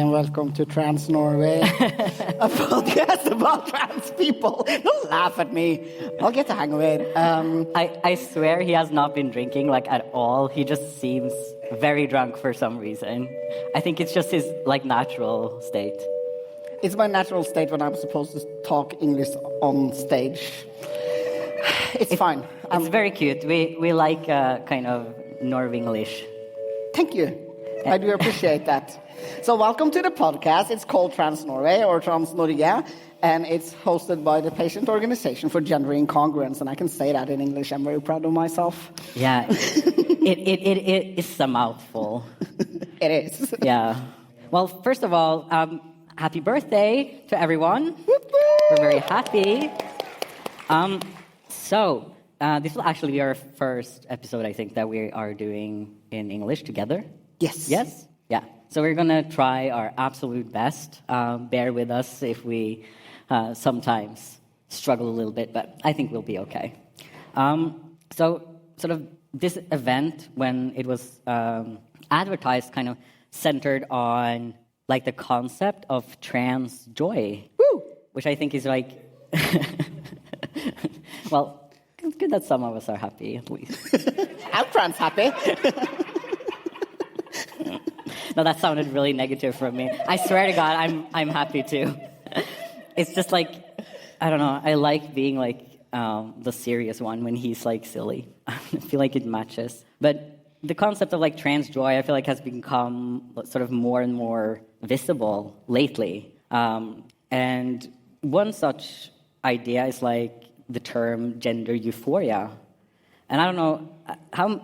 Welcome to Trans Norway, a podcast about trans people. Don't laugh at me. I'll get the hang of it. I swear he has not been drinking at all. He just seems very drunk for some reason. I think it's just his natural state. It's my natural state when I'm supposed to talk English on stage. It's fine. It's very cute. We like kind of Norwenglish. Thank you. I do appreciate that. So welcome to the podcast. It's called Trans Norway or Trans Norge, and it's hosted by the Patient Organization for Gender Incongruence. And I can say that in English. I'm very proud of myself. Yeah, it is a mouthful. It is. Yeah. Well, first of all, happy birthday to everyone. We're very happy. So this will actually be our first episode, I think, that we are doing in English together. Yes. Yes? Yeah. So we're going to try our absolute best. Bear with us if we sometimes struggle a little bit, but I think we'll be okay. So sort of this event, when it was advertised, kind of centered on the concept of trans joy. Woo! Which I think is well, it's good that some of us are happy, at least. I'm trans happy. No, that sounded really negative from me. I swear to God, I'm happy too. It's just I don't know, I like being the serious one when he's silly. I feel like it matches. But the concept of trans joy, I feel has become sort of more and more visible lately. And one such idea is the term gender euphoria. And I don't know,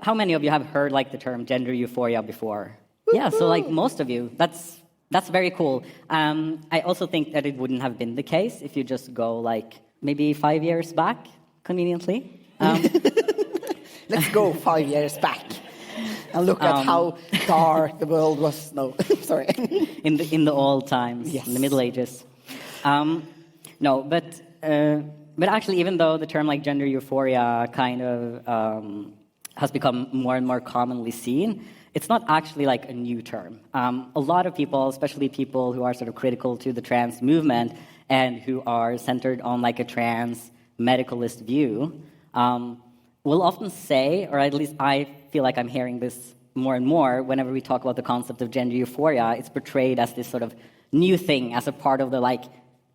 how many of you have heard the term gender euphoria before? Yeah, so most of you, that's very cool. I also think that it wouldn't have been the case if you just go maybe 5 years back, conveniently. Let's go 5 years back and look at how dark the world was. No, sorry. in the old times, yes. In the Middle Ages. No, but actually, even though the term gender euphoria kind of has become more and more commonly seen, it's not actually a new term. A lot of people, especially people who are sort of critical to the trans movement and who are centered on a trans medicalist view, will often say, or at least I feel I'm hearing this more and more whenever we talk about the concept of gender euphoria, it's portrayed as this sort of new thing, as a part of the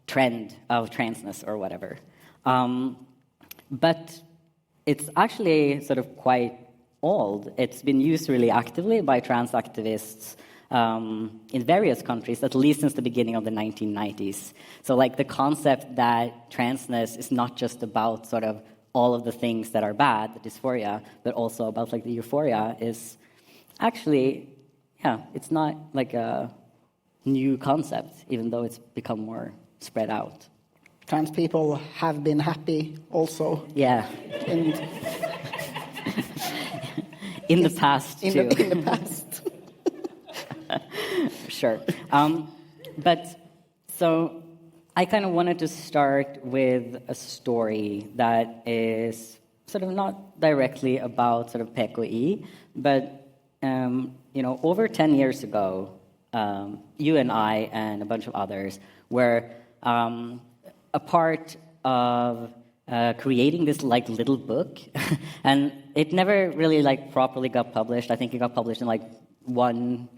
trend of transness or whatever. But it's actually sort of quite old. It's been used really actively by trans activists in various countries, at least since the beginning of the 1990s. So the concept that transness is not just about sort of all of the things that are bad, the dysphoria, but also about the euphoria is actually, it's not a new concept, even though it's become more spread out. Trans people have been happy also. Yeah. In the past, too. In the past. Sure. But so I kind of wanted to start with a story that is sort of not directly about sort of PKI, but, over 10 years ago, you and I and a bunch of others were a part of creating this little book, and it never really properly got published. I think it got published in one,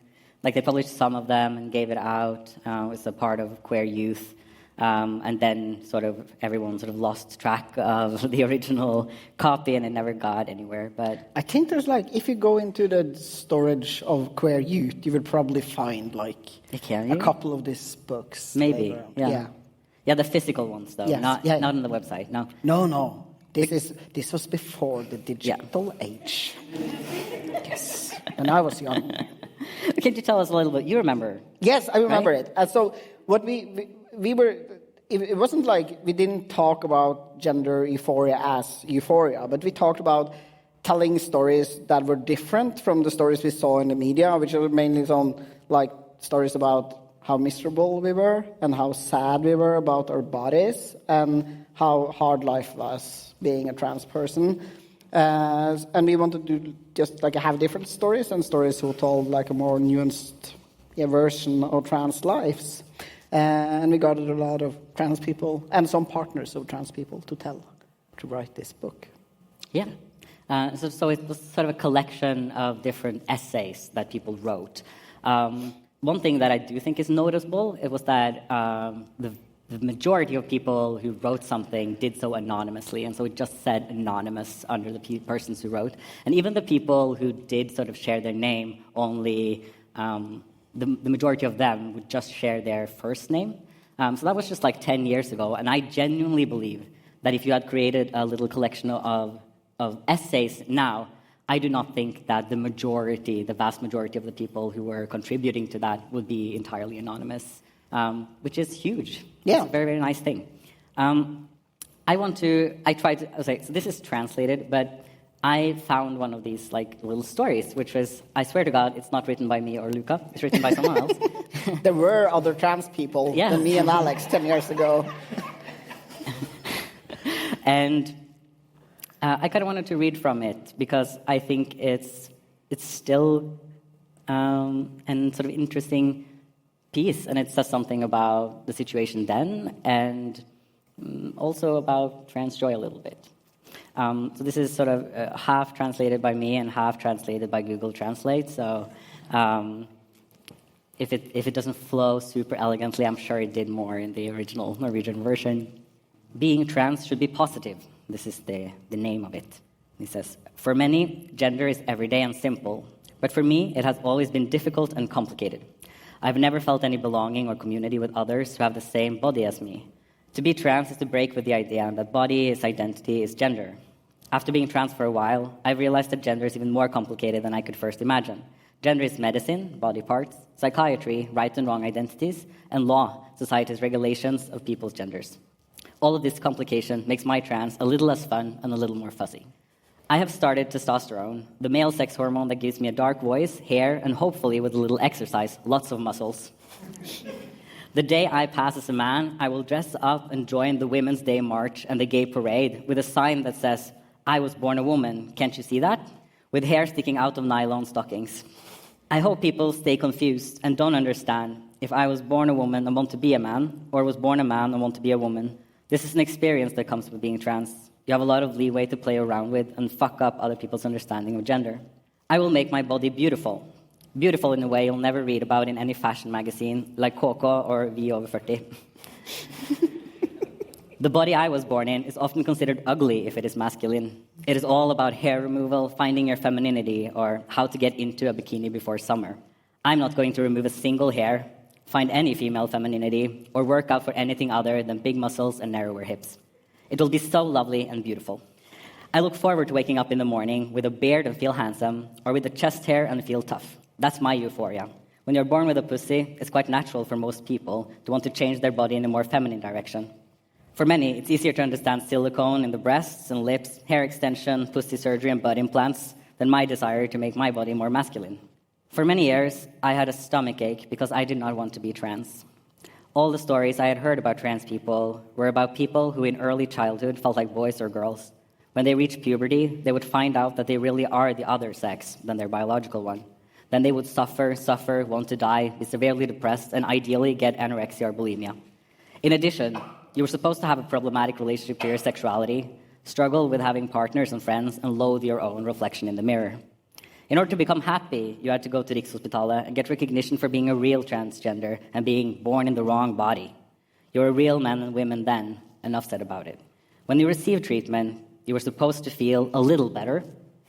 they published some of them and gave it out. It was a part of Queer Youth, and then sort of everyone sort of lost track of the original copy, and it never got anywhere. But I think there's if you go into the storage of Queer Youth, you would probably find a couple of these books. Maybe, yeah. Yeah, the physical ones, though, yes, not on the website, no. No. This was before the digital age. Yes. And I was young. Can you tell us a little bit? You remember? Yes, I remember right? it. So what we were, it wasn't we didn't talk about gender euphoria as euphoria, but we talked about telling stories that were different from the stories we saw in the media, which are mainly some like stories about how miserable we were and how sad we were about our bodies and how hard life was being a trans person. And we wanted to just like have different stories and stories who told like a more nuanced version of trans lives. And we gathered a lot of trans people and some partners of trans people to write this book. Yeah. So it was sort of a collection of different essays that people wrote. One thing that I do think is noticeable, it was that the majority of people who wrote something did so anonymously, and so it just said anonymous under the persons who wrote. And even the people who did sort of share their name, only the majority of them would just share their first name. So that was just like 10 years ago, and I genuinely believe that if you had created a little collection of essays now, I do not think that the vast majority of the people who were contributing to that would be entirely anonymous, which is huge. Yeah. It's a very, very nice thing. So this is translated, but I found one of these like little stories, which was, I swear to God, it's not written by me or Luca, it's written by someone else. There were other trans people than me and Alex 10 years ago. And I kind of wanted to read from it because I think it's still an sort of interesting piece, and it says something about the situation then and also about trans joy a little bit. So this is sort of half translated by me and half translated by Google Translate. So if it doesn't flow super elegantly, I'm sure it did more in the original Norwegian version. Being trans should be positive. This is the name of it. He says, for many, gender is everyday and simple, but for me, it has always been difficult and complicated. I've never felt any belonging or community with others who have the same body as me. To be trans is to break with the idea that body is identity is gender. After being trans for a while, I realized that gender is even more complicated than I could first imagine. Gender is medicine, body parts, psychiatry, right and wrong identities, and law, society's regulations of people's genders. All of this complication makes my trans a little less fun and a little more fuzzy. I have started testosterone, the male sex hormone that gives me a dark voice, hair, and hopefully with a little exercise, lots of muscles. The day I pass as a man, I will dress up and join the Women's Day March and the gay parade with a sign that says, I was born a woman, can't you see that? With hair sticking out of nylon stockings. I hope people stay confused and don't understand if I was born a woman and want to be a man, or was born a man and want to be a woman. This is an experience that comes with being trans. You have a lot of leeway to play around with and fuck up other people's understanding of gender. I will make my body beautiful. Beautiful in a way you'll never read about in any fashion magazine like Coco or V over 30. The body I was born in is often considered ugly if it is masculine. It is all about hair removal, finding your femininity, or how to get into a bikini before summer. I'm not going to remove a single hair, find any female femininity, or work out for anything other than big muscles and narrower hips. It will be so lovely and beautiful. I look forward to waking up in the morning with a beard and feel handsome, or with a chest hair and feel tough. That's my euphoria. When you're born with a pussy, it's quite natural for most people to want to change their body in a more feminine direction. For many, it's easier to understand silicone in the breasts and lips, hair extension, pussy surgery, and butt implants than my desire to make my body more masculine. For many years, I had a stomach ache because I did not want to be trans. All the stories I had heard about trans people were about people who in early childhood felt like boys or girls. When they reached puberty, they would find out that they really are the other sex than their biological one. Then they would suffer, want to die, be severely depressed, and ideally get anorexia or bulimia. In addition, you were supposed to have a problematic relationship to your sexuality, struggle with having partners and friends, and loathe your own reflection in the mirror. In order to become happy, you had to go to Rikshospitalet and get recognition for being a real transgender and being born in the wrong body. You were a real men and women then, enough said about it. When you received treatment, you were supposed to feel a little better,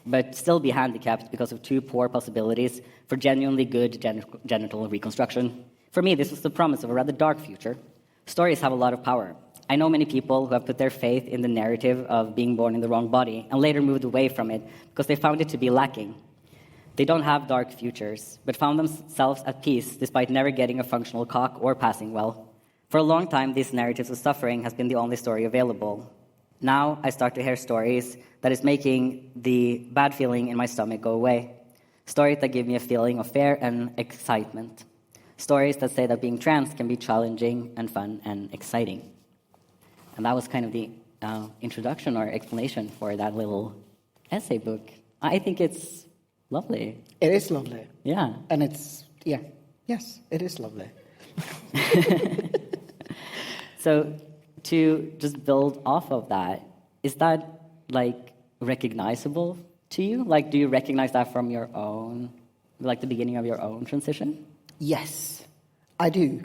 but still be handicapped because of two poor possibilities for genuinely good genital reconstruction. For me, this was the promise of a rather dark future. Stories have a lot of power. I know many people who have put their faith in the narrative of being born in the wrong body and later moved away from it because they found it to be lacking. They don't have dark futures, but found themselves at peace despite never getting a functional cock or passing well. For a long time, these narratives of suffering has been the only story available. Now I start to hear stories that is making the bad feeling in my stomach go away. Stories that give me a feeling of fear and excitement. Stories that say that being trans can be challenging and fun and exciting. And that was kind of the introduction or explanation for that little essay book. I think it's lovely. It is lovely. Yeah. And it's, yes, it is lovely. So to just build off of that, is that like recognizable to you? Like, do you recognize that from your own, like the beginning of your own transition? Yes, I do.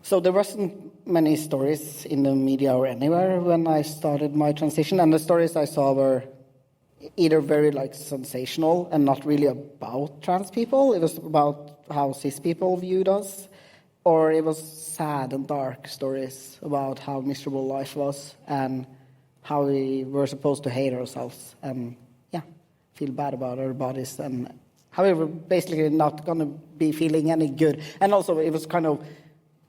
So there wasn't many stories in the media or anywhere when I started my transition, and the stories I saw were either very like sensational and not really about trans people. It was about how cis people viewed us, or it was sad and dark stories about how miserable life was and how we were supposed to hate ourselves and feel bad about our bodies, and how we were basically not going to be feeling any good. And also it was kind of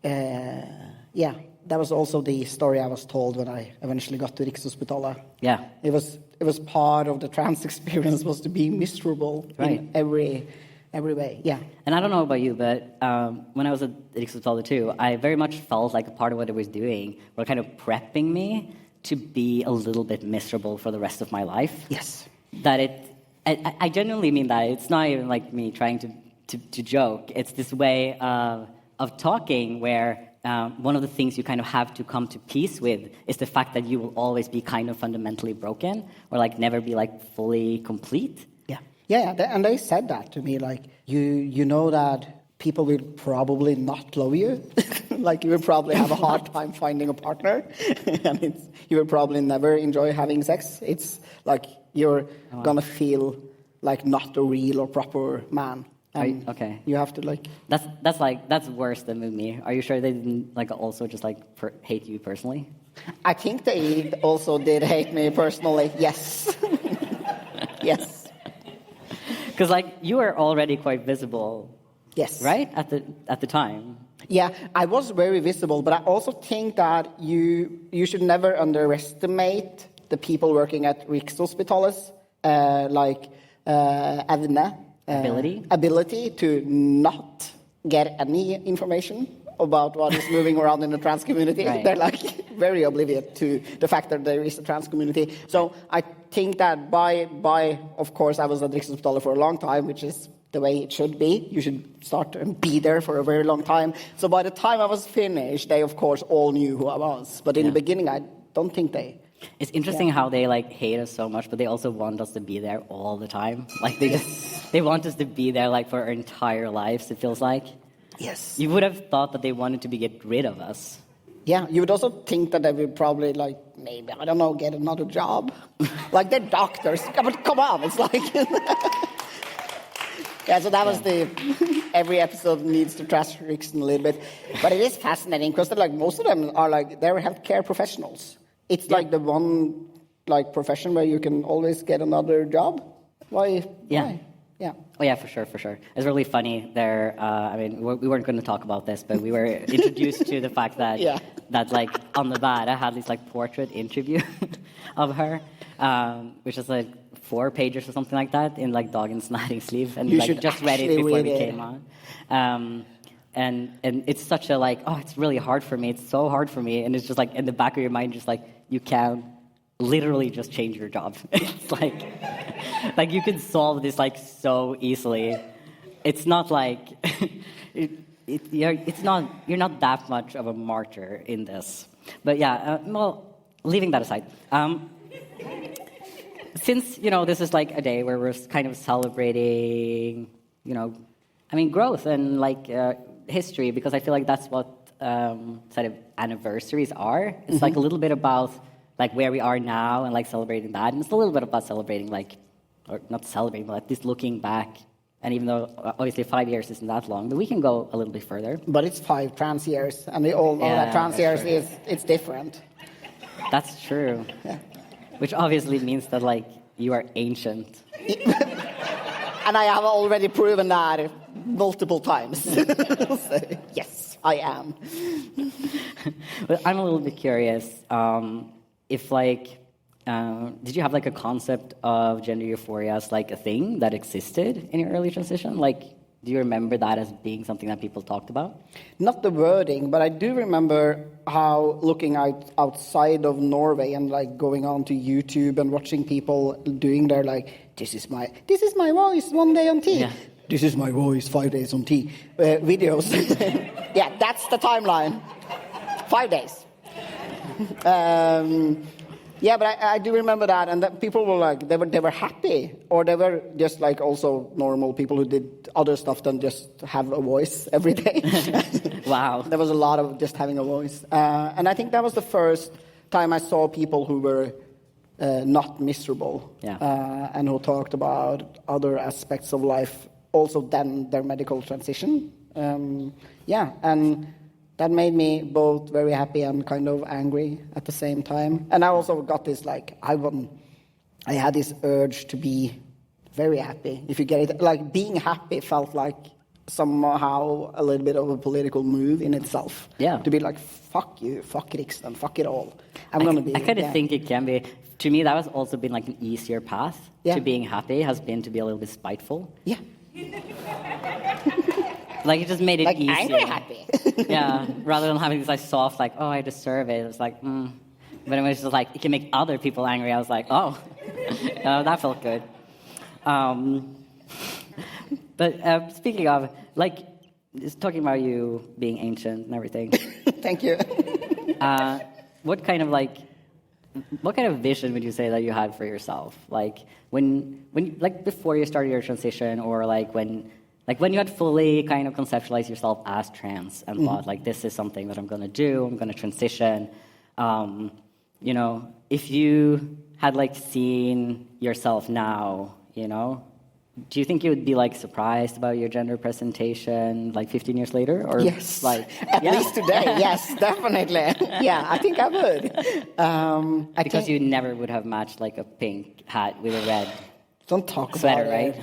that was also the story I was told when I eventually got to Rikshospitalet. Yeah. It was part of the trans experience was to be miserable in every way. Yeah. And I don't know about you, but when I was at Rikshospitalet too, I very much felt like a part of what it was doing were kind of prepping me to be a little bit miserable for the rest of my life. Yes. I genuinely mean that. It's not even like me trying to joke. It's this way of talking where one of the things you kind of have to come to peace with is the fact that you will always be kind of fundamentally broken or like never be like fully complete. Yeah, and they said that to me, like, you know that people will probably not love you. Like, you will probably have a hard time finding a partner. And you will probably never enjoy having sex. It's like you're going to feel like not a real or proper man. Okay. You have to, like... That's worse than me. Are you sure they didn't, like, also just, like, hate you personally? I think they also did hate me personally, yes. Yes. Because, like, you were already quite visible. Yes. Right? At the time. Yeah, I was very visible, but I also think that you should never underestimate the people working at Rikshospitalet's ability to not get any information about what is moving around in the trans community. Right. They're like very oblivious to the fact that there is a trans community. So I think that by of course I was at Rikshospitalet for a long time, which is the way it should be. You should start and be there for a very long time. So by the time I was finished, they of course all knew who I was. But in the beginning, I don't think they. It's interesting how they like hate us so much, but they also want us to be there all the time. Like they want us to be there like for our entire lives. It feels like. Yes. You would have thought that they wanted to get rid of us. Yeah, you would also think that they would probably, like, maybe, I don't know, get another job. Like, they're doctors. But come on, it's like... Yeah, so that was every episode needs to trash Rickson a little bit. But it is fascinating, because like, most of them are, like, they're healthcare professionals. It's, like, the one, like, profession where you can always get another job. Why? Yeah. Why? Yeah. Oh, yeah, for sure. It's really funny there. I mean, we weren't going to talk about this, but we were introduced to the fact that, that like, on the bat, I had this, like, portrait interview of her, which is, like, 4 pages or something like that in, like, Dagens Næringsliv, and, like, just read it before we came on. And it's such a, like, oh, it's really hard for me. It's so hard for me. And it's just, like, in the back of your mind, just, like, you can literally just change your job. It's like you can solve this like so easily. It's not like you're not that much of a martyr in this. But yeah, well, leaving that aside, since this is like a day where we're kind of celebrating, growth and like history, because I feel like that's what sort of anniversaries are. It's like a little bit about like where we are now and like celebrating that, and it's a little bit about celebrating or not celebrating, but at least looking back. And even though obviously 5 years isn't that long, but we can go a little bit further. But it's 5 trans years, and we all know that trans years it's different. That's true. Yeah. Which obviously means that like you are ancient. And I have already proven that multiple times. So, yes, I am. But I'm a little bit curious. if like, did you have like a concept of gender euphoria as like a thing that existed in your early transition? Like, do you remember that as being something that people talked about? Not the wording, but I do remember how looking outside of Norway and like going on to YouTube and watching people doing their like, this is my voice one day on T. Yeah. This is my voice 5 days on T. Videos. Yeah, that's the timeline. 5 days. Yeah, but I do remember that, and that people were like, they were happy, or they were just like also normal people who did other stuff than just have a voice every day. Wow. There was a lot of just having a voice. And I think that was the first time I saw people who were not miserable, and who talked about other aspects of life, also than their medical transition. And that made me both very happy and kind of angry at the same time. And I also got this, like, I had this urge to be very happy, if you get it. Like, being happy felt like somehow a little bit of a political move in itself. Yeah. To be like, fuck you, fuck Riksdagen, fuck it all. I'm going to be... I kind of think it can be... To me, that has also been like an easier path to being happy, has been to be a little bit spiteful. Yeah. Like, it just made it like easier. Angry happy. Yeah, rather than having this like soft, like, oh, I deserve it. It was like, But it was just like, it can make other people angry. I was like, oh, that felt good. But speaking of, like, just talking about you being ancient and everything. Thank you. What kind of vision would you say that you had for yourself? Like, when like before you started your transition, or like when you had fully kind of conceptualized yourself as trans and thought, like, this is something that I'm going to do, I'm going to transition. You know, if you had, like, seen yourself now, you know, do you think you would be, like, surprised about your gender presentation, like, 15 years later? Or, yes. Like, At least today, yes, definitely. Yeah, I think I would. Because you never would have matched, like, a pink hat with a red Don't talk sweater, about right?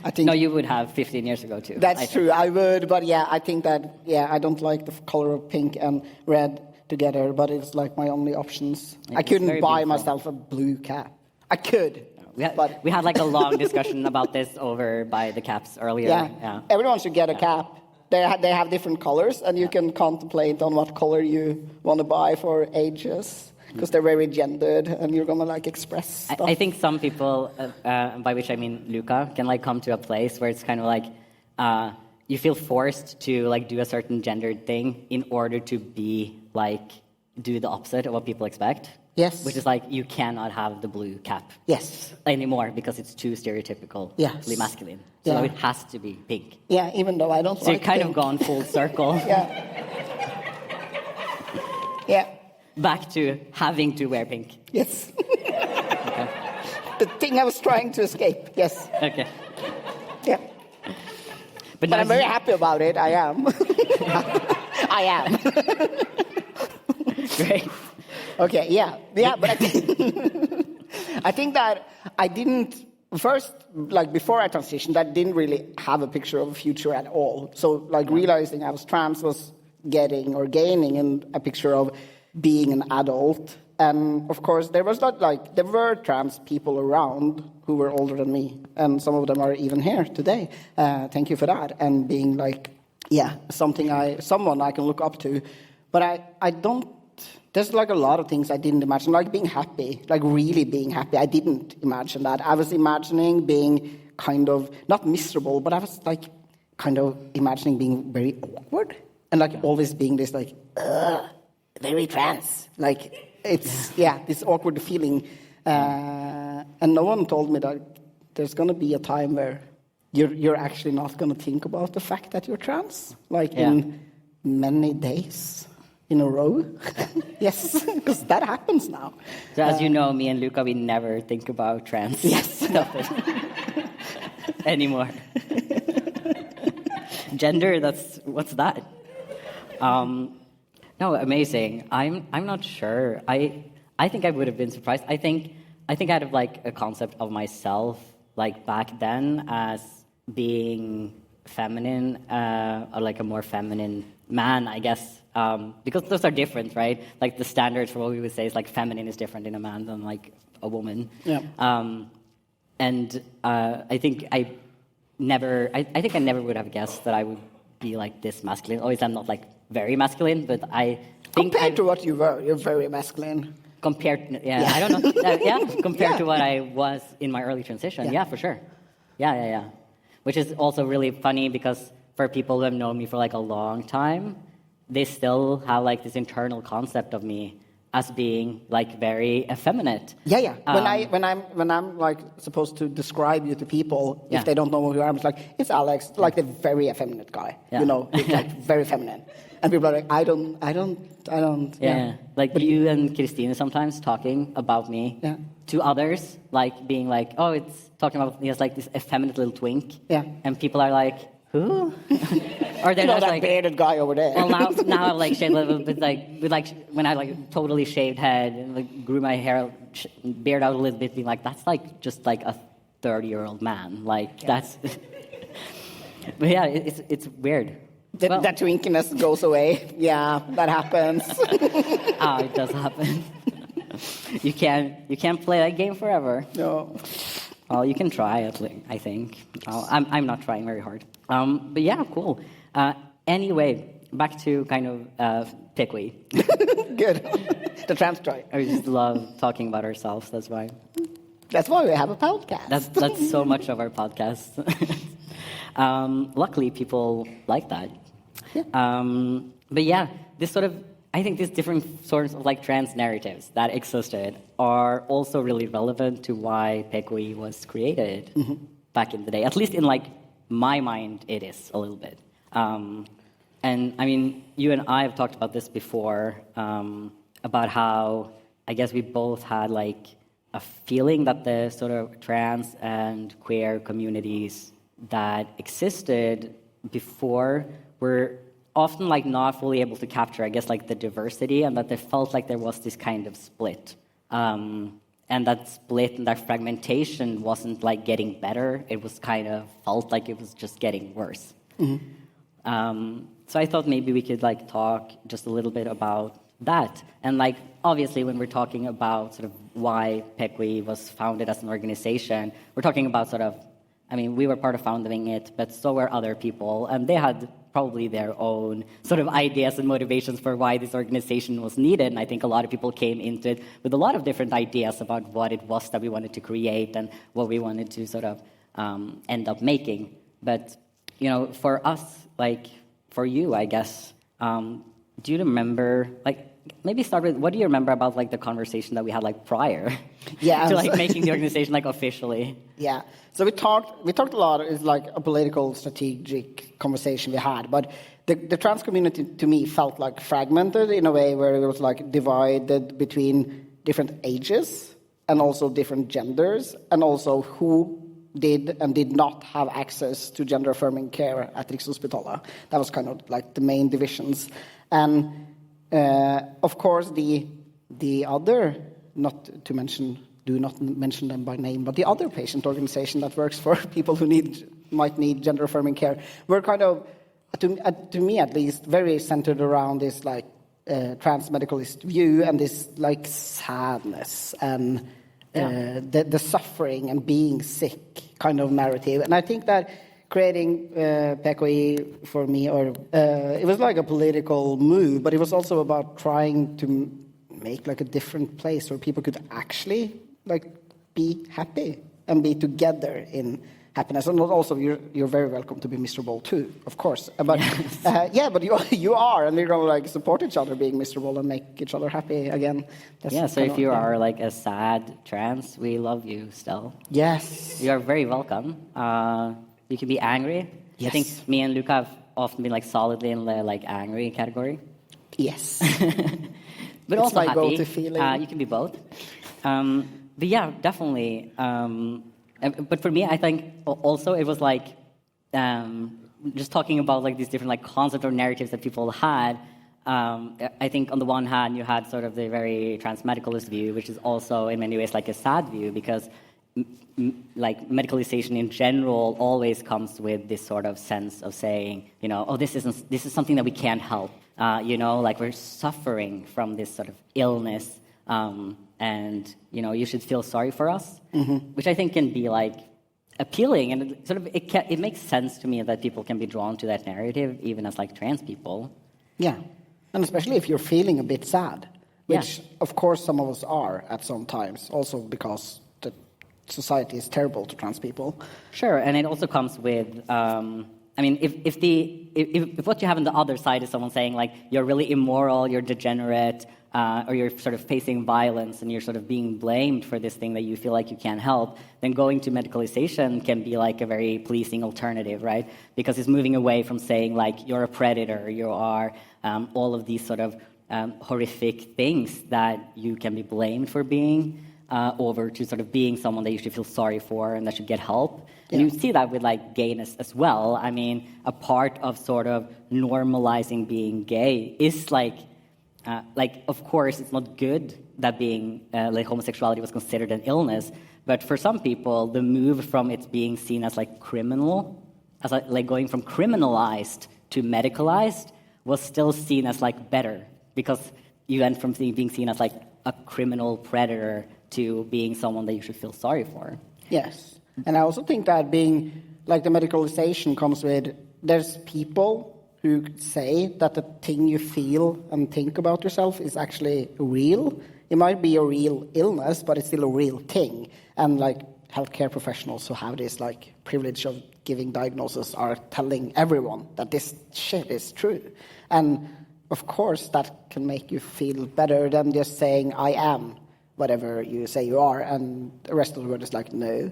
I think No, you would have 15 years ago, too. That's true, I would, but yeah, I think that, I don't like the color of pink and red together, but it's like my only options. I couldn't buy myself a blue cap. I could. We had like a long discussion about this over by the caps earlier. Yeah. Everyone should get a cap. They have different colors, and you can contemplate on what color you want to buy for ages. Because they're very gendered, and you're gonna like express stuff. I think some people, by which I mean Luca, can like come to a place where it's kind of like you feel forced to like do a certain gendered thing in order to be like do the opposite of what people expect. Yes. Which is like you cannot have the blue cap. Yes. Anymore because it's too stereotypically masculine. So it has to be pink. Yeah, even though I don't like So you've kind pink. of gone full circle. Yeah. Back to having to wear pink. Yes. Okay. The thing I was trying to escape. Yes. Okay. Yeah. But I'm very happy about it. I am. I am. Great. Okay. Yeah. But I think that I didn't first, like before I transitioned, I didn't really have a picture of a future at all. So like realizing I was trans was getting or gaining in a picture of being an adult. And of course, there were trans people around who were older than me, and some of them are even here today. Thank you for that. And being like, someone I can look up to. But I don't. There's like a lot of things I didn't imagine, like being happy, like really being happy. I didn't imagine that. I was imagining being kind of not miserable, but I was like kind of imagining being very awkward and like always being this like very trans, like. It's, this awkward feeling. And no one told me that there's going to be a time where you're actually not going to think about the fact that you're trans, in many days in a row. Yes, because that happens now. So as you know, me and Luca, we never think about trans stuff anymore. Gender, what's that? No, amazing. I'm not sure. I think I would have been surprised. I think I had like a concept of myself like back then as being feminine, or like a more feminine man, I guess. because those are different, right? Like the standards for what we would say is like feminine is different in a man than like a woman. Yeah. I think I never would have guessed that I would be like this masculine. Obviously, I'm not like very masculine, but I think compared to what you were, you're very masculine. Compared, I don't know. Compared to what I was in my early transition, for sure. Yeah. Which is also really funny because for people who have known me for like a long time, they still have like this internal concept of me as being like very effeminate. Yeah. When I'm like supposed to describe you to people, if they don't know who you are, I'm like, it's Alex, like the very effeminate guy. You know, like very feminine. And people are like, I don't. Yeah. Like but you and Christine sometimes talking about me to others, like being like, oh, it's talking about he has like this effeminate little twink. Yeah. And people are like, who? Or they're that like bearded guy over there. Well, now I've like shaved a little bit, like when I like totally shaved head and like grew my hair beard out a little bit, being like, that's like just like a 30-year-old man. Like that's. But yeah, it's weird. That twinkiness goes away. Yeah, that happens. It does happen. You can't play that game forever. No. Well, you can try at least, I think. I'm not trying very hard. But yeah, cool. Anyway, back to kind of PKI. Good. The trans story. I just love talking about ourselves. That's why. That's why we have a podcast. That's so much of our podcast. Luckily, people like that. Yeah. But yeah, this sort of, I think these different sorts of like trans narratives that existed are also really relevant to why PKI was created back in the day. At least in like my mind, it is a little bit. And I mean, you and I have talked about this before, about how I guess we both had like a feeling that the sort of trans and queer communities that existed before were often like not fully able to capture, I guess, like the diversity, and that they felt like there was this kind of split. And that split and that fragmentation wasn't like getting better. It was kind of felt like it was just getting worse. So I thought maybe we could like talk just a little bit about that. And like, obviously, when we're talking about sort of why PKI was founded as an organization, we're talking about sort of, I mean, we were part of founding it, but so were other people, and they had probably their own sort of ideas and motivations for why this organization was needed. And I think a lot of people came into it with a lot of different ideas about what it was that we wanted to create and what we wanted to sort of end up making. But, you know, for us, like, for you, I guess, do you remember, like, maybe start with, what do you remember about, like, the conversation that we had, like, prior to, like, making the organization, like, officially? Yeah. So we talked a lot. It's like a political, strategic conversation we had. But the trans community, to me, felt like fragmented in a way where it was, like, divided between different ages and also different genders, and also who did and did not have access to gender-affirming care at Rikshospitalet. That was kind of, like, the main divisions. And of course, the other, not to mention, do not mention them by name, but the other patient organization that works for people who might need gender-affirming care, were kind of, to me at least, very centered around this like trans-medicalist view and this like sadness and the suffering and being sick kind of narrative. And I think that creating PKI for me, it was like a political move, but it was also about trying to make like a different place where people could actually like be happy and be together in happiness. And also, you're very welcome to be miserable too, of course. But but you are, and we're gonna like support each other being miserable and make each other happy again. So if you are like a sad trans, we love you still. Yes, you are very welcome. You can be angry. Yes. I think me and Luca have often been like solidly in the like angry category. Yes, but it's also my happy. Go-to feeling. You can be both. But yeah, definitely. But for me, I think also it was like just talking about like these different like concepts or narratives that people had. I think on the one hand, you had sort of the very trans-medicalist view, which is also in many ways like a sad view, because like medicalization in general always comes with this sort of sense of saying, you know, oh, this is something that we can't help. Like we're suffering from this sort of illness, and you should feel sorry for us, which I think can be like appealing, and it makes sense to me that people can be drawn to that narrative, even as like trans people. Yeah, and especially if you're feeling a bit sad, which of course some of us are at some times, also because the society is terrible to trans people. Sure, and it also comes with, if what you have on the other side is someone saying like you're really immoral, you're degenerate, or you're sort of facing violence and you're sort of being blamed for this thing that you feel like you can't help, then going to medicalization can be like a very pleasing alternative, right? Because it's moving away from saying like you're a predator, you are all of these sort of horrific things that you can be blamed for being, over to sort of being someone that you should feel sorry for and that should get help. And you see that with like gayness as well. I mean, a part of sort of normalizing being gay is like, of course, it's not good that being like homosexuality was considered an illness, but for some people, the move from it being seen as like criminal, as like going from criminalized to medicalized, was still seen as like better, because you went from being seen as like a criminal predator to being someone that you should feel sorry for. Yes, and I also think that being like the medicalization comes with, there's people who say that the thing you feel and think about yourself is actually real. It might be a real illness, but it's still a real thing. And like healthcare professionals who have this like privilege of giving diagnosis are telling everyone that this shit is true. And of course that can make you feel better than just saying I am whatever you say you are, and the rest of the world is like no.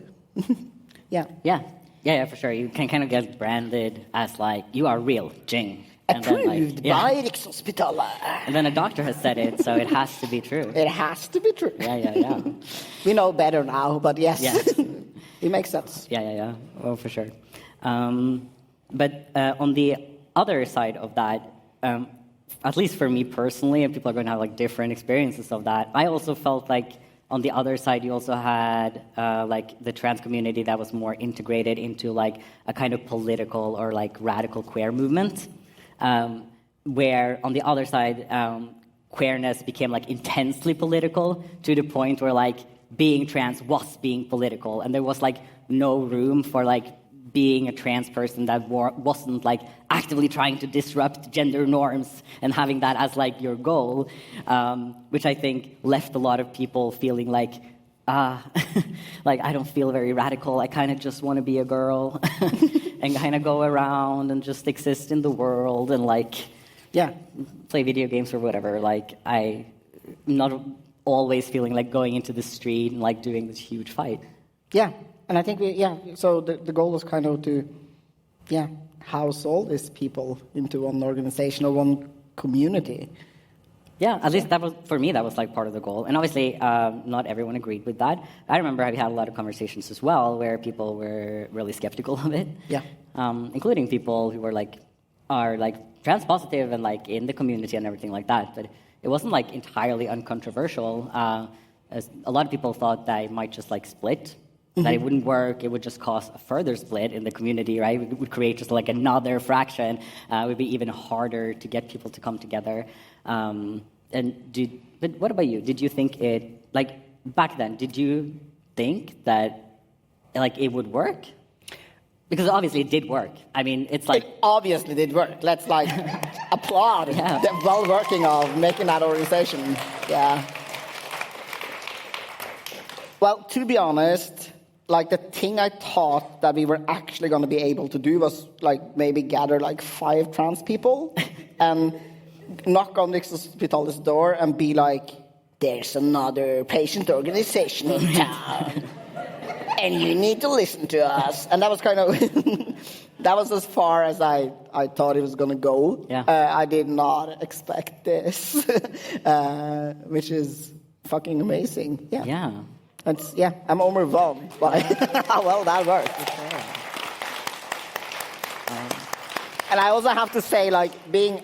Yeah, for sure. You can kind of get branded as like, you are real, Jing. Approved by Rikshospitalet. And then a doctor has said it, so it has to be true. It has to be true. Yeah. We know better now, but yes. It makes sense. Yeah. Oh, for sure. But on the other side of that, at least for me personally, and people are going to have like different experiences of that, I also felt like on the other side, you also had like the trans community that was more integrated into like a kind of political or like radical queer movement, where on the other side, queerness became like intensely political to the point where like being trans was being political, and there was like no room for like being a trans person that wasn't like actively trying to disrupt gender norms and having that as like your goal, which I think left a lot of people feeling like, like I don't feel very radical. I kind of just want to be a girl and kind of go around and just exist in the world and like, play video games or whatever. Like I'm not always feeling like going into the street and like doing this huge fight. Yeah. And I think, so the goal was kind of to, house all these people into one organization or one community. Yeah, at least that was, for me, that was like part of the goal. And obviously, not everyone agreed with that. I remember I had a lot of conversations as well where people were really skeptical of it. Yeah. Including people who were like, are like trans positive and like in the community and everything like that. But it wasn't like entirely uncontroversial. As a lot of people thought that it might just like split. That it wouldn't work, it would just cause a further split in the community, right? It would create just like another fraction. It would be even harder to get people to come together. But what about you? Did you think it, like back then, did you think that like it would work? Because obviously it did work. I mean, it's like... It obviously did work. Let's like applaud the well working of making that organization. Yeah. Well, to be honest, like the thing I thought that we were actually going to be able to do was like maybe gather like 5 trans people and knock on Rikshospitalets door and be like, there's another patient organization in town and you need to listen to us. And that was kind of, that was as far as I thought it was going to go. Yeah. I did not expect this, which is fucking amazing. Yeah. I'm overwhelmed by how well that worked. And I also have to say, like,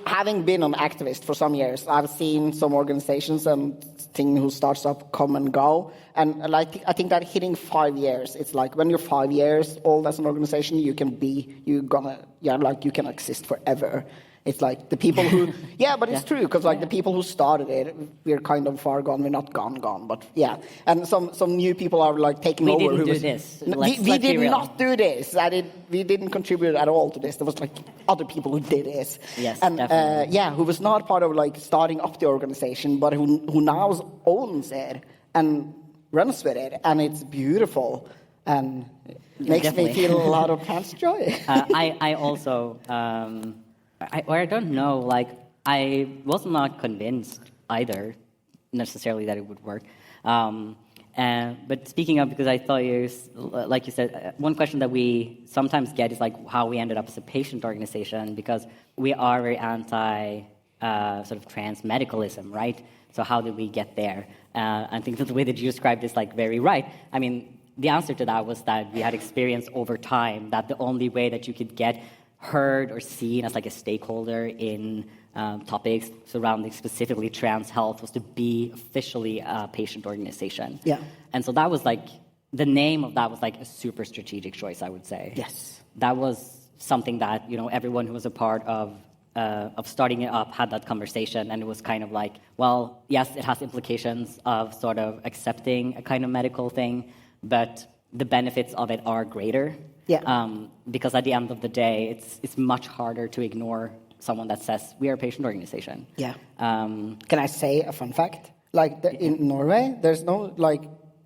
having been an activist for some years, I've seen some organizations and things who starts up come and go. And like, I think that hitting 5 years, it's like when you're 5 years old as an organization, you can exist forever. It's like the people who, but it's true, because like the people who started it, we're kind of far gone. We're not gone, but yeah. And some new people are like taking over. We didn't do this. We did not do this. We didn't contribute at all to this. There was like other people who did this. Yes, and definitely. who was not part of like starting up the organization, but who now owns it and runs with it, and it's beautiful and makes me feel a lot of trans joy. I also. I don't know, like, I was not convinced either, necessarily, that it would work. But speaking of, because I thought like you said, one question that we sometimes get is like how we ended up as a patient organization, because we are very anti sort of trans medicalism, right? So how did we get there? I think that the way that you described is like very right. I mean, the answer to that was that we had experienced over time that the only way that you could get heard or seen as like a stakeholder in topics surrounding specifically trans health was to be officially a patient organization. Yeah. And so that was like, the name of that was like a super strategic choice, I would say. Yes. That was something that, everyone who was a part of starting it up had that conversation, and it was kind of like, well, yes, it has implications of sort of accepting a kind of medical thing, but the benefits of it are greater. Yeah. Because at the end of the day, it's much harder to ignore someone that says we are a patient organization. Yeah. Can I say a fun fact? Like in Norway, there's no like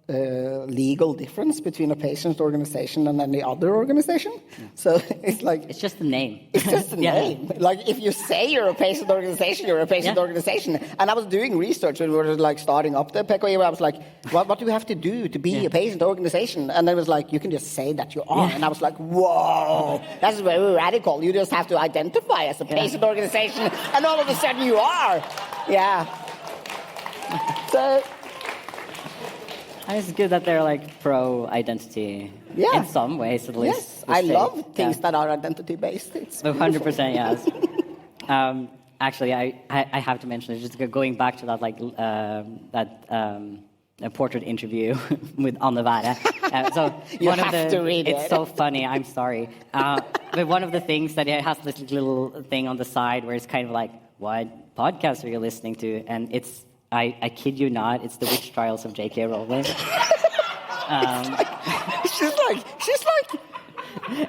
legal difference between a patient organization and any other organization. Yeah. So it's just the name. It's just the name. Like if you say you're a patient organization, you're a patient organization. And I was doing research when we were like starting up the PKI. I was like, what do we have to do to be a patient organization? And it was like, you can just say that you are. And I was like, whoa, that's very radical. You just have to identify as a patient organization, and all of a sudden you are. Yeah. So. And it's good that they're like pro-identity in some ways, at least. Yes, I love things that are identity-based. It's 100%, yes. Actually, I have to mention it, just going back to that portrait interview with Anne Være. So you have to read it. It's so funny. I'm sorry, but one of the things that it has this little thing on the side where it's kind of like, what podcast are you listening to? And it's. I kid you not, it's the witch trials of J.K. Rowling. She's like,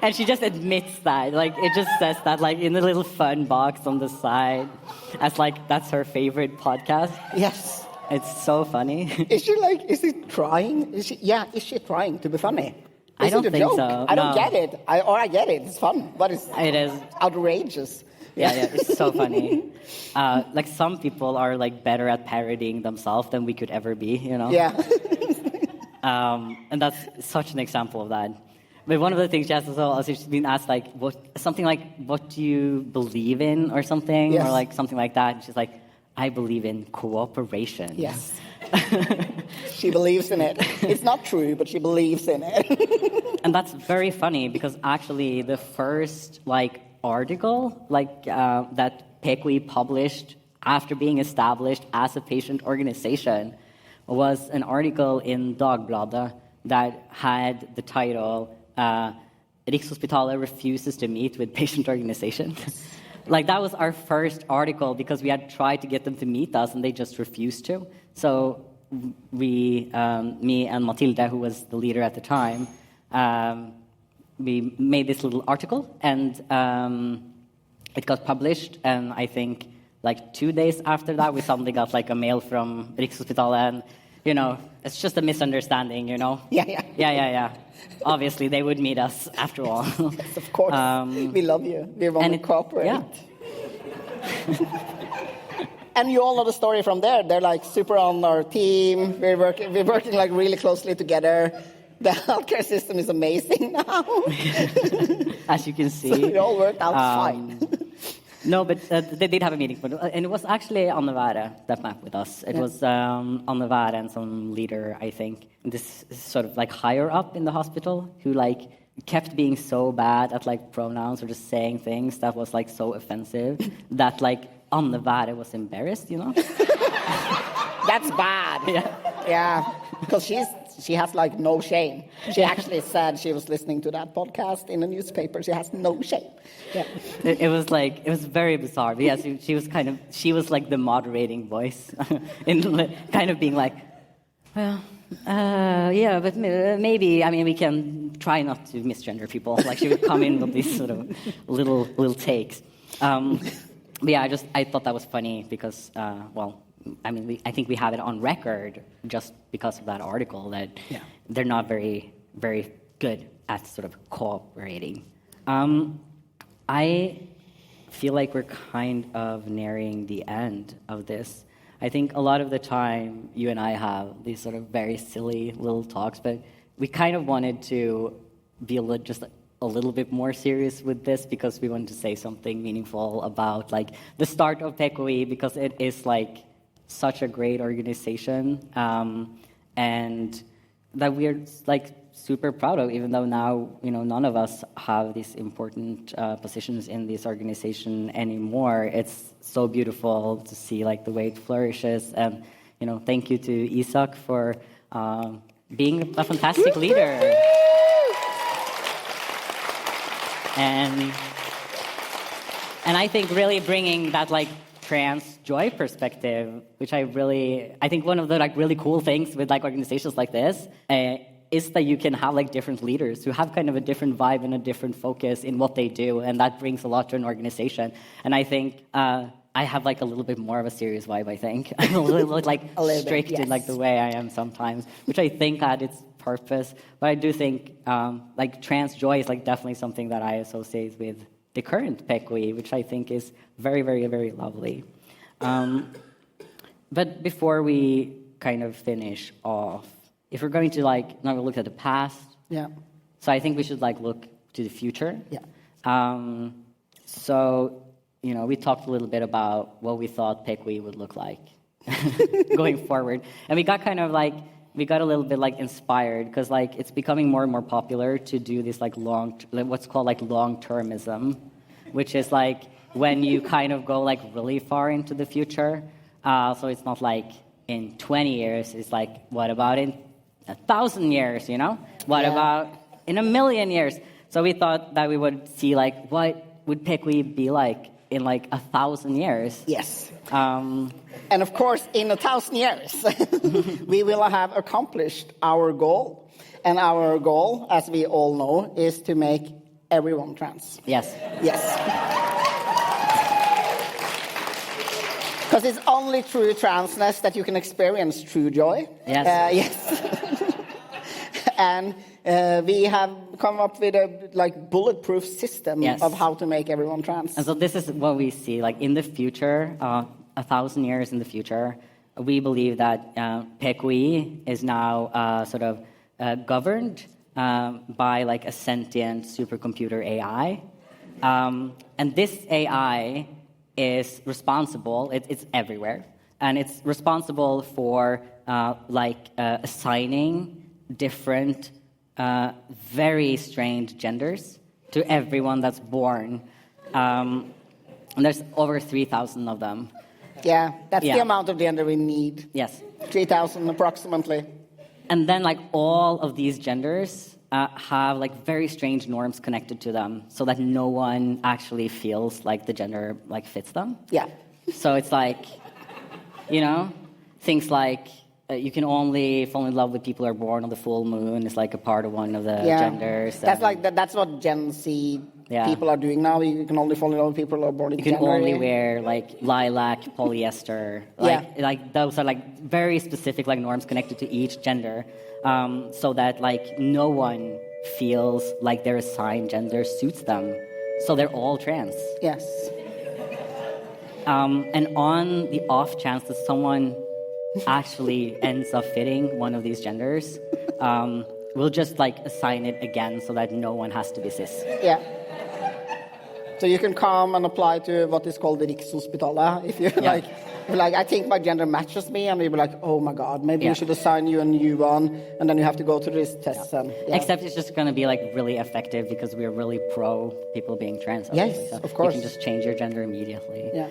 and she just admits that, like, it just says that, like, in the little fun box on the side, as like that's her favorite podcast. Yes, it's so funny. Is she trying? Is she trying to be funny? I don't think joke? so. I don't get it. I get it. It's fun, but it is outrageous. Yeah, it's so funny. Like some people are like better at parodying themselves than we could ever be, Yeah. And that's such an example of that. But one of the things she has as well is she's been asked like what do you believe in or something, yes. or like something like that. And she's like, I believe in cooperation. Yes. She believes in it. It's not true, but she believes in it. And that's very funny because actually the first article that PKI published after being established as a patient organization was an article in Dagbladet that had the title Rikshospitalet refuses to meet with patient organization. That was our first article because we had tried to get them to meet us and they just refused to. So we, me and Matilda, who was the leader at the time, we made this little article, and it got published, and I think 2 days after that, we suddenly got a mail from Rikshospitalet, and, it's just a misunderstanding, Yeah. Obviously, they would meet us after all. Yes, of course. We love you. We want to cooperate. Yeah. And you all know the story from there. They're super on our team. We're working really closely together. The healthcare system is amazing now. As you can see. So it all worked out fine. No, but they did have a meeting. And it was actually Anne Være that met with us. It was Anne Være and some leader, I think. This sort of higher up in the hospital who kept being so bad at pronouns or just saying things that was so offensive that Anne Være was embarrassed, That's bad. Yeah. Yeah. Because She has like no shame. She actually said she was listening to that podcast in a newspaper. She has no shame. Yeah. It was very bizarre. But yeah, she was like the moderating voice, kind of being like, well, yeah, but maybe, I mean, we can try not to misgender people. Like she would come in with these sort of little takes. But yeah, I thought that was funny because, well, I mean, I think we have it on record just because of that article that they're not very, very good at sort of cooperating. I feel like we're kind of nearing the end of this. I think a lot of the time you and I have these sort of very silly little talks, but we kind of wanted to be just a little bit more serious with this because we wanted to say something meaningful about like the start of PKI because it is like such a great organization and that we're like super proud of, even though now none of us have these important positions in this organization anymore. It's so beautiful to see like the way it flourishes, and thank you to Isak for being a fantastic leader. And I think really bringing that like trans joy perspective, which I think one of the like really cool things with like organizations like this is that you can have like different leaders who have kind of a different vibe and a different focus in what they do, and that brings a lot to an organization. And I think I have like a little bit more of a serious vibe. I think I'm a little like strict in like the way I am sometimes, which I think had its purpose. But I do think like trans joy is like definitely something that I associate with the current PKI, which I think is very, very, very lovely. But before we kind of finish off, if we're going to like not look at the past, so I think we should like look to the future. So we talked a little bit about what we thought PKI would look like going forward, and we got a little bit like inspired because like it's becoming more and more popular to do this like what's called like long-termism, which is like when you kind of go like really far into the future. So it's not like in 20 years, it's like, what about in 1,000 years, What about in 1,000,000 years? So we thought that we would see like, what would PKI be like in like 1,000 years? Yes. And of course, in 1,000 years, we will have accomplished our goal. And our goal, as we all know, is to make everyone trans. Yes. Yes. Because it's only through transness that you can experience true joy. Yes. Yes. And we have come up with a like bulletproof system of how to make everyone trans. And so this is what we see, like in the future, 1,000 years in the future, we believe that PKI is now sort of governed by like a sentient supercomputer AI, and this AI is responsible. It's everywhere, and it's responsible for assigning different, very strange genders to everyone that's born. And there's over 3,000 of them. Yeah, that's the amount of gender we need. Yes. 3,000 approximately. And then like all of these genders have like very strange norms connected to them so that no one actually feels like the gender like fits them. Yeah. So it's like, things like you can only fall in love with people who are born on the full moon is like a part of one of the genders. That's that's what Gen Z people are doing now. You can only fall in love with people who are born in January. You can only wear like lilac, polyester. Like those are like very specific like norms connected to each gender, so that like no one feels like their assigned gender suits them. So they're all trans. Yes. And on the off chance that someone actually ends up fitting one of these genders, we'll just like assign it again so that no one has to be cis. Yeah. So you can come and apply to what is called the Rikshospitalet if you're like, I think my gender matches me, and we'll be like, oh my God, maybe we should assign you a new one, and then you have to go to this test. Except it's just going to be like really effective because we're really pro people being trans. Yes, so of course. You can just change your gender immediately. Yeah.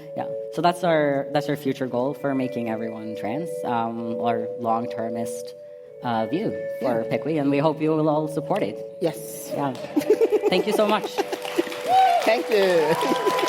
So that's our future goal for making everyone trans, or long-termist view for PKI, and we hope you will all support it. Yes. Yeah. Thank you so much. Thank you.